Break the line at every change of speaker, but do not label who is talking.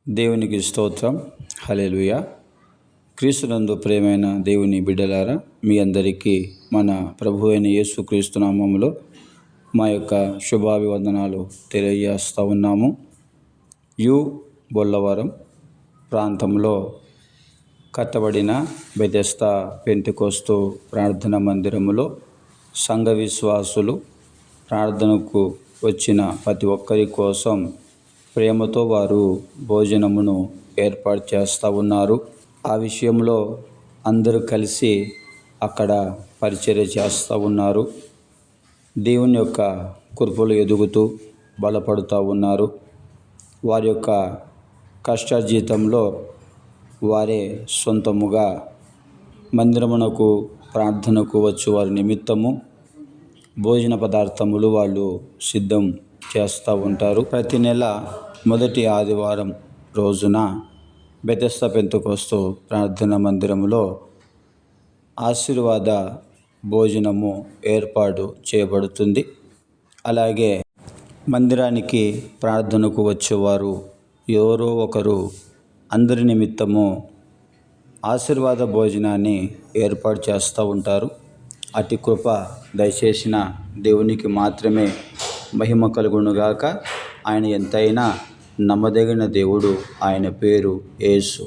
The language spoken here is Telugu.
దేవునికి స్తోత్రం. హల్లెలూయా. క్రీస్తునందు ప్రియమైన దేవుని బిడ్డలారా, మీ అందరికీ మన ప్రభు అయిన యేసుక్రీస్తు నామములో మా యొక్క శుభాభివందనాలు తెలియజేస్తూ ఉన్నాము. బొల్లవరం ప్రాంతంలో కట్టబడిన బెతెస్దా పెంతెకొస్తు ప్రార్థన మందిరములో సంఘ విశ్వాసులు ప్రార్థనకు వచ్చిన ప్రతి ఒక్కరి కోసం ప్రేమతో వారు భోజనమును ఏర్పాటు చేస్తూ ఉన్నారు. ఆ విషయంలో అందరూ కలిసి అక్కడ పరిచర్య చేస్తూ ఉన్నారు. దేవుని యొక్క కృపలు ఎదుగుతూ బలపడుతూ ఉన్నారు. వారి యొక్క కష్టార్జితంలో వారే సొంతముగా మందిరమునకు ప్రార్థనకు వచ్చి వారి నిమిత్తము భోజన పదార్థములు వాళ్ళు సిద్ధం చేస్తూ ఉంటారు. ప్రతి నెల మొదటి ఆదివారం రోజున బెతెస్దా పెంతెకొస్తు ప్రార్థన మందిరములో ఆశీర్వాద భోజనము ఏర్పాటు చేయబడుతుంది. అలాగే మందిరానికి ప్రార్థనకు వచ్చేవారు ఎవరో ఒకరు అందరి నిమిత్తము ఆశీర్వాద భోజనాన్ని ఏర్పాటు చేస్తూ ఉంటారు. అతి కృప దయచేసిన దేవునికి మాత్రమే మహిమ కలుగునుగాక. ఆయన ఎంతైనా నమ్మదగిన దేవుడు. ఆయన పేరు యేసు.